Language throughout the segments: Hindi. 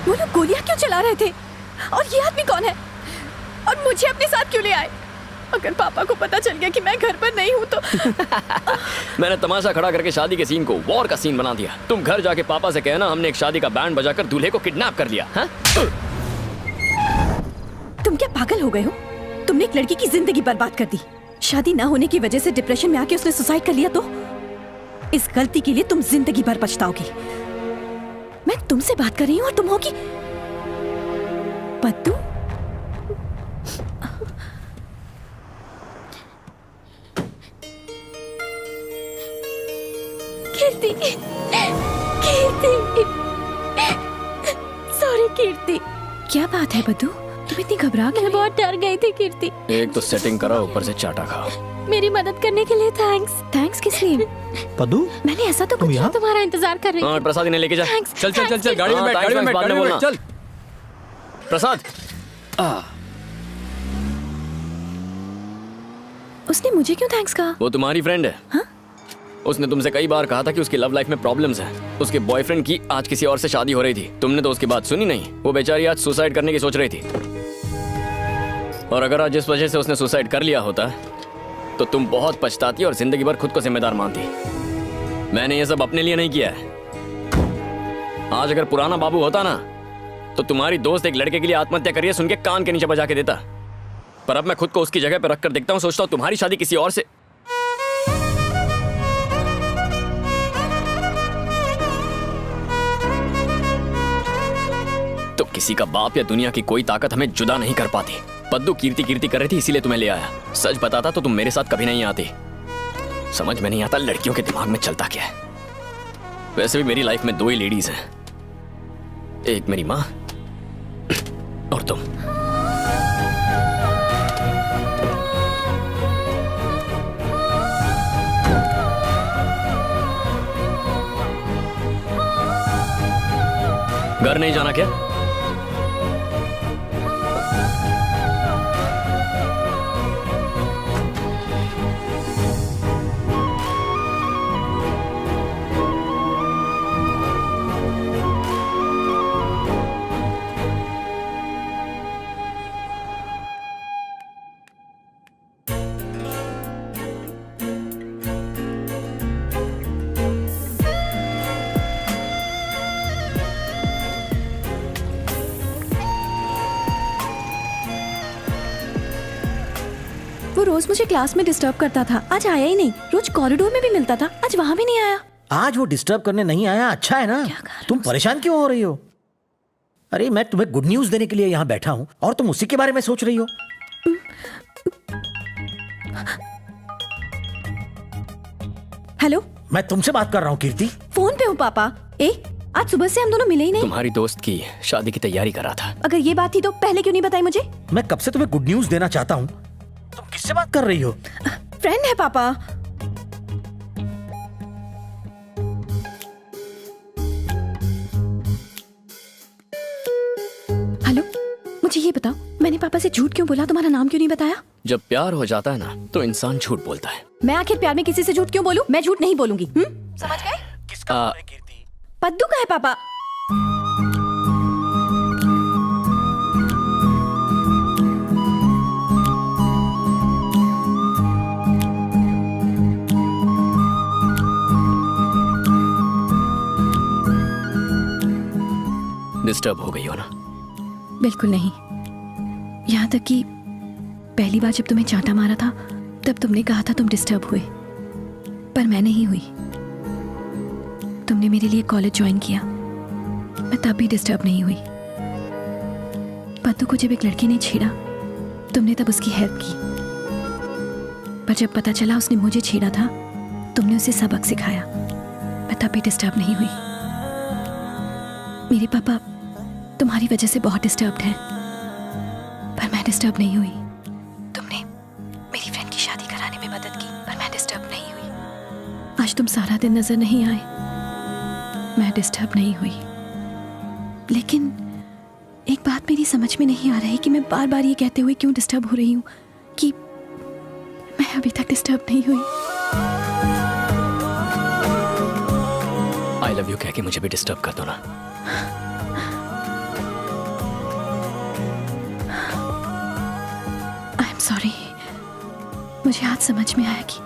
वो लोग गोलियां क्यों चला रहे थे? और ये आदमी कौन है? और मुझे अपने साथ क्यों ले आए? अगर पापा को पता चल गया कि मैं घर पर नहीं हूँ तो मैंने तमाशा खड़ा करके शादी के सीन को वॉर का सीन बना दिया। तुम घर जाके पापा से कहना हमने एक शादी का बैंड बजाकर दूल्हे को किडनैप कर लिया। हाँ? तुम क्या पागल हो गए हो? तुमने एक लड़की की जिंदगी बर्बाद कर दी। शादी ना होने की वजह से डिप्रेशन में आके उसने सुसाइड कर लिया तो इस गलती के लिए तुम जिंदगी भर पछताओगी। मैं तुमसे बात कर रही हूँ और तुम होगी पद्दू। कीर्ति, कीर्ति, सॉरी कीर्ति। क्या बात है पद्दू? तुम इतनी घबरा गई? मैं बहुत डर गई थी कीर्ति। एक तो सेटिंग करा, ऊपर से चाटा खाओ। मेरी मदद करने के लिए थैंक्स। थैंक्स किस लिए? पद्दू, मैंने ऐसा तो कुछ यहाँ? तुम्हारा इंतजार कर रही हाँ, थी। प्रसाद इन्हें लेके जा। थैंक्स। चल चल चल चल, गाड़ी में हाँ, बैठ, गाड़ी में बैठ, बाद में गाड़ी में बोलना। बैठ, चल। प्रसाद, उसने मुझे क्यों थैंक्स कहा? वो तुम्हारी फ्रेंड है। हाँ? उसने तुमसे कई बार कहा था कि उसकी लव लाइफ में प्रॉब्लम्स हैं। उसके बॉयफ्रेंड की आज किसी और से शादी हो रही थी। तुमने तो उसकी बात सुनी नहीं। वो बेचारी आज सुसाइड करने की सोच रही थी। और अगर आज जिस वजह से उसने सुसाइड कर लिया होता तो तुम बहुत पछताती और जिंदगी भर खुद को जिम्मेदार मानती। मैंने ये सब अपने लिए नहीं किया है। आज अगर पुराना बाबू होता ना तो तुम्हारी दोस्त एक लड़के के लिए आत्महत्या करिए सुन के कान के नीचे बजा के देता। पर अब मैं खुद को उसकी जगह पर रखकर देखता हूँ, सोचता हूँ तुम्हारी शादी किसी और से। तो किसी का बाप या दुनिया की कोई ताकत हमें जुदा नहीं कर पाती। पद्दू कीर्ति कीर्ति कर रही थी इसीलिए तुम्हें ले आया। सच बताता तो तुम मेरे साथ कभी नहीं आती। समझ में नहीं आता लड़कियों के दिमाग में चलता क्या है। वैसे भी मेरी लाइफ में दो ही लेडीज हैं, एक मेरी माँ और तुम। घर नहीं जाना क्या? वो रोज मुझे क्लास में डिस्टर्ब करता था, आज आया ही नहीं। रोज कॉरिडोर में भी मिलता था, आज वहां भी नहीं आया। आज वो डिस्टर्ब करने नहीं आया, अच्छा है ना? तुम परेशान क्यों हो रही हो? अरे मैं तुम्हें गुड न्यूज देने के लिए यहाँ बैठा हूँ और तुम उसी के बारे में सोच रही हो। हेलो, मैं तुमसे बात कर रहा हूँ कीर्ति। फोन पे हूँ पापा। आज सुबह से हम दोनों मिले ही नहीं। तुम्हारी दोस्त की शादी की तैयारी कर रहा था। अगर ये बात थी तो पहले क्यों नहीं बताई मुझे? मैं कब से तुम्हें गुड न्यूज देना चाहता हूँ। तुम किससे बात कर रही हो? फ्रेंड है पापा। हेलो, मुझे ये बताओ, मैंने पापा से झूठ क्यों बोला? तुम्हारा नाम क्यों नहीं बताया? जब प्यार हो जाता है ना तो इंसान झूठ बोलता है। मैं आखिर प्यार में किसी से झूठ क्यों बोलूं? मैं झूठ नहीं बोलूंगी। समझ गए? किसका फोन है कीर्ति? पद्दू का है पापा। डिस्टर्ब हो गई हो ना? बिल्कुल नहीं। यहाँ तक कि पहली बार जब तुम्हें चांटा मारा था तब तुमने कहा था तुम डिस्टर्ब हुए, पर मैं नहीं हुई। तुमने मेरे लिए कॉलेज ज्वाइन किया, मैं तब भी डिस्टर्ब नहीं हुई। पद्दू को जब एक लड़के ने छेड़ा तुमने तब उसकी हेल्प की, पर जब पता चला उसने मुझे छेड़ा था तुमने उसे सबक सिखाया। मैं तब भी डिस्टर्ब नहीं हुई। मेरे पापा तुम्हारी वजह से बहुत डिस्टर्ब्ड हैं, पर मैं डिस्टर्ब नहीं हुई। तुमने मेरी फ्रेंड की शादी कराने में मदद की, पर मैं डिस्टर्ब नहीं हुई। आज तुम सारा दिन नजर नहीं आए, मैं डिस्टर्ब नहीं हुई। लेकिन एक बात मेरी समझ में नहीं आ रही कि मैं बार बार ये कहते हुए क्यों डिस्टर्ब हो रही हूँ कि मैं अभी तक डिस्टर्ब नहीं हुई। आई लव यू कह के मुझे भी डिस्टर्ब कर दो ना। सॉरी। मुझे आज समझ में आया कि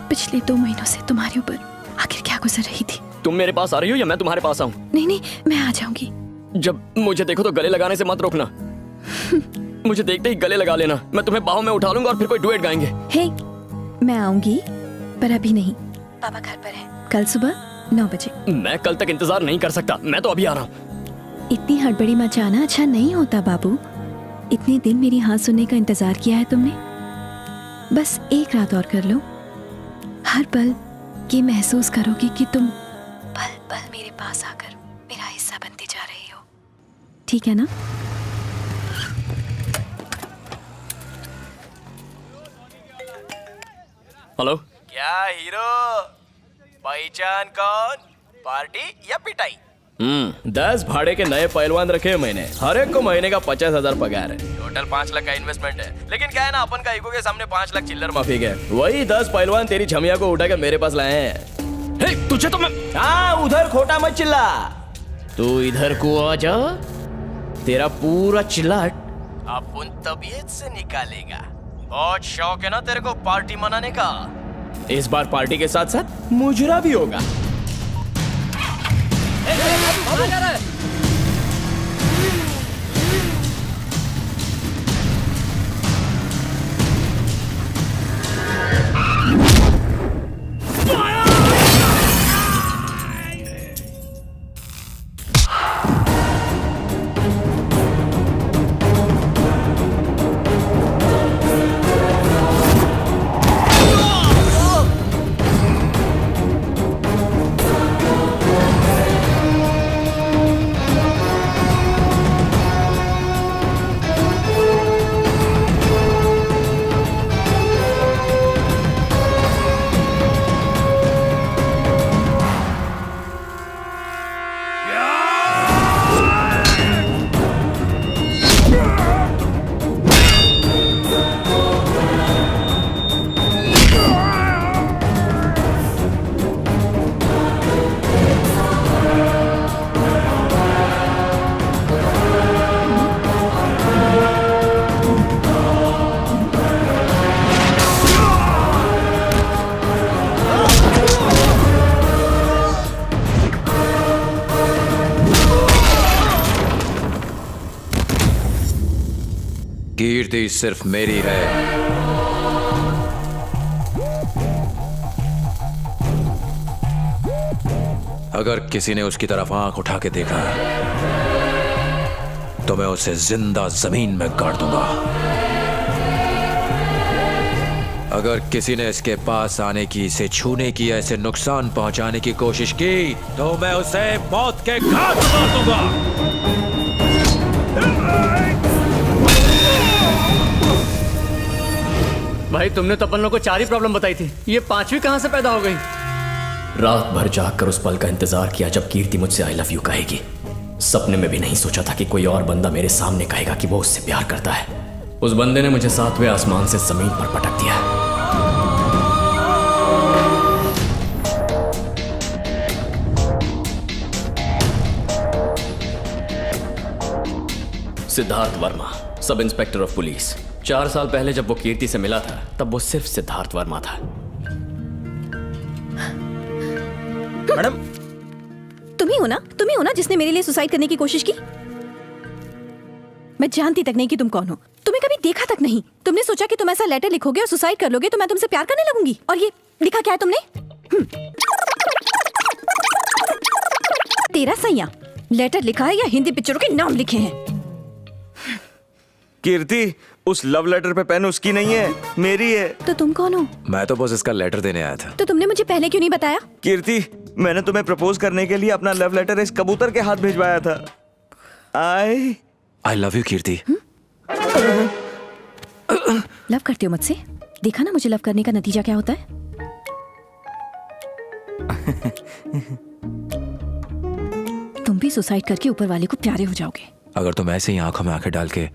पिछले 2 महीनों से तुम्हारे ऊपर आखिर क्या गुजर रही थी। तुम मेरे पास आ रही हो या मैं तुम्हारे पास आऊं? नहीं नहीं, मैं आ जाऊंगी। जब मुझे देखो तो गले लगाने से मत रोकना। मुझे देखते ही गले लगा लेना, मैं तुम्हें बाहों में उठा लूंगा और फिर कोई डुएट गाएंगे। हे, मैं आऊंगी पर अभी नहीं। पापा घर पर है, कल सुबह 9 बजे। मैं कल तक इंतजार नहीं कर सकता, मैं तो अभी आ रहा हूँ। इतनी हड़बड़ी मचाना अच्छा नहीं होता बाबू। इतने दिन मेरी हाँ सुनने का इंतजार किया है तुमने, बस एक रात और कर लो। हर पल ये महसूस करोगी कि तुम पल पल मेरे पास आकर मेरा हिस्सा बनती जा रही हो। ठीक है ना? हेलो। क्या हीरो, पहचान कौन? पार्टी या पिटाई? 10 भाड़े के नए पहलवान रखे हैं मैंने। हर एक को महीने का 50,000 पगार है। टोटल 5 लाख का इन्वेस्टमेंट है, लेकिन क्या है ना, अपन का ईगो के सामने 5 लाख चिल्लर माफी। ठीक है, वही 10 पहलवान तेरी छमिया को उठा के मेरे पास लाए हैं। हे, तुझे तो मैं हाँ, उधर खोटा मत चिल्ला। तू इधर को आ जा, तेरा पूरा चिल्लाट अपन तबीयत से निकालेगा। बहुत शौक है ना तेरे को पार्टी मनाने का? इस बार पार्टी के साथ साथ मुजरा भी होगा। कीर्ति सिर्फ मेरी है। अगर किसी ने उसकी तरफ आंख उठा के देखा तो मैं उसे जिंदा जमीन में गाड़ दूंगा। अगर किसी ने इसके पास आने की, इसे छूने की, ऐसे नुकसान पहुंचाने की कोशिश की तो मैं उसे मौत के घाट उतार दूंगा। भाई, तुमने तो अपन लोगों को 4 ही प्रॉब्लम बताई थी, ये 5वीं कहां से पैदा हो गई? रात भर जाग कर उस पल का इंतजार किया जब कीर्ति मुझसे आई लव यू कहेगी। सपने में भी नहीं सोचा था कि कोई और बंदा मेरे सामने कहेगा कि वो उससे प्यार करता है। उस बंदे ने मुझे 7वें आसमान से जमीन पर पटक दिया। Siddharth Verma, sub inspector of police. 4 साल पहले जब वो कीर्ति से मिला था तब वो सिर्फ सिद्धार्थ वर्मा था। मैडम, तुम ही हो ना जिसने मेरे लिए सुसाइड करने की कोशिश की। मैं जानती तक नहीं कि तुम कौन हो, तुम्हें कभी देखा तक नहीं। तुमने सोचा कि तुम ऐसा लेटर लिखोगे और सुसाइड कर लोगे तो मैं तुमसे प्यार करने लगूंगी। और ये लिखा क्या है तुमने? तेरा सैया लेटर लिखा है या हिंदी पिक्चरों के नाम लिखे हैं? कीर्ति, उस लव लेटर पे पेन उसकी नहीं है, मेरी है। तो तुम कौन हो? मैं तो बस इसका लेटर देने आया था। तो तुमने मुझे पहले क्यों नहीं बताया? कीर्ति, मैंने तुम्हें प्रपोज करने के लिए अपना लव लेटर इस कबूतर के हाथ भिजवाया था। I love you Kirti. Love करते हो मुझसे? देखा ना मुझे लव करने का नतीजा क्या होता है। तुम भी सुसाइड करके ऊपर वाले को प्यारे हो जाओगे। अगर तुम ऐसे ही आंखों में आंखें डाल के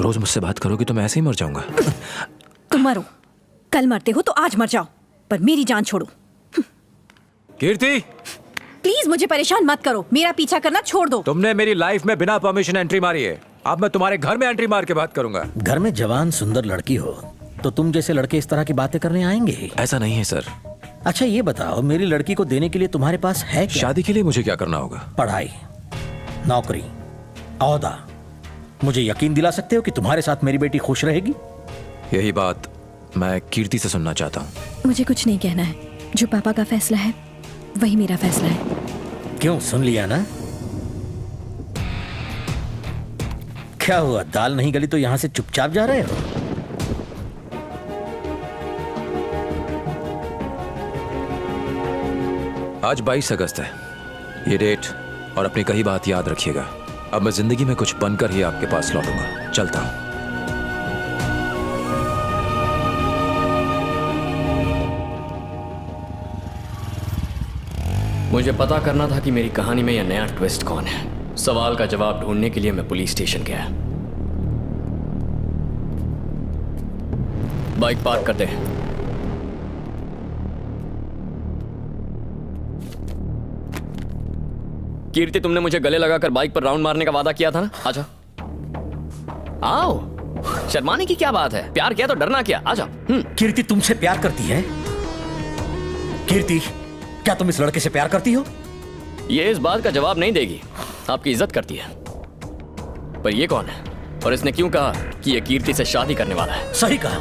रोज मुझसे बात करोगी तो मैं ऐसे ही मर जाऊंगा। तुम मरो, कल मरते हो तो आज मर जाओ, पर मेरी जान छोड़ो। कीर्ति, प्लीज मुझे परेशान मत करो, मेरा पीछा करना छोड़ दो। तुमने मेरी लाइफ में बिना परमिशन एंट्री मारी है। अब मैं तुम्हारे घर में एंट्री मार के बात करूंगा। घर में जवान सुंदर लड़की हो तो तुम जैसे लड़के इस तरह की बातें करने आएंगे ही। ऐसा नहीं है सर। अच्छा ये बताओ, मेरी लड़की को देने के लिए तुम्हारे पास है क्या? शादी के लिए मुझे क्या करना होगा? पढ़ाई, नौकरी, ओहदा। मुझे यकीन दिला सकते हो कि तुम्हारे साथ मेरी बेटी खुश रहेगी? यही बात मैं कीर्ति से सुनना चाहता हूँ। मुझे कुछ नहीं कहना है। जो पापा का फैसला है वही मेरा फैसला है। क्यों, सुन लिया ना? क्या हुआ, दाल नहीं गली तो यहां से चुपचाप जा रहे हो? आज 22 अगस्त है, ये डेट और अपनी कही बात याद रखिएगा। अब मैं जिंदगी में कुछ बनकर ही आपके पास लौटूंगा। चलता हूं। मुझे पता करना था कि मेरी कहानी में यह नया ट्विस्ट कौन है। सवाल का जवाब ढूंढने के लिए मैं पुलिस स्टेशन गया। बाइक पार्क कर दे। कीर्ति, तुमने मुझे गले लगाकर बाइक पर राउंड मारने का वादा किया था ना? आजा, आओ। शर्माने की क्या बात है? प्यार किया तो डरना क्या? आजा। कीर्ति तुमसे प्यार करती है? कीर्ति, क्या तुम इस लड़के से प्यार करती हो? ये इस बात का जवाब नहीं देगी। आपकी इज्जत करती है। पर ये कौन है और इसने क्यों कहा कि ये कीर्ति से शादी करने वाला है? सही कहा,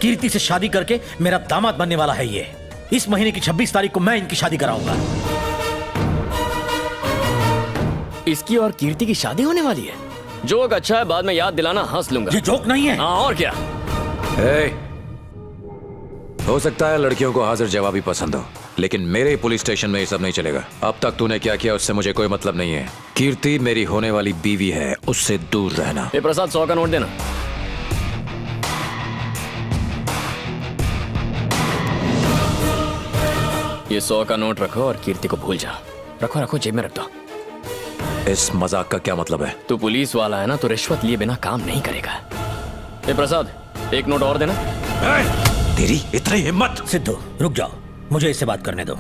कीर्ति से शादी करके मेरा दामाद बनने वाला है ये। इस महीने की 26 तारीख को मैं इनकी शादी कराऊंगा। इसकी और कीर्ति की शादी होने वाली है। जोक अच्छा है, बाद में याद दिलाना, हंस लूंगा। ये जोक नहीं है। हाँ, और क्या? हो सकता है लड़कियों को हाजिर जवाबी पसंद हो, लेकिन मेरे पुलिस स्टेशन में ये सब नहीं चलेगा। अब तक तूने क्या किया उससे मुझे कोई मतलब नहीं है। कीर्ति मेरी होने वाली बीवी है, उससे दूर रहना। ये प्रसाद, 100 का नोट देना। ये 100 का नोट रखो और कीर्ति को भूल जा। रखो रखो, जेब में रख दो। इस मजाक का क्या मतलब है? तू पुलिस वाला है ना, तो रिश्वत लिए बिना काम नहीं करेगा। ये प्रसाद, एक नोट और देना। तेरी इतनी हिम्मत! सिद्धू रुक जाओ, मुझे इससे बात करने दो।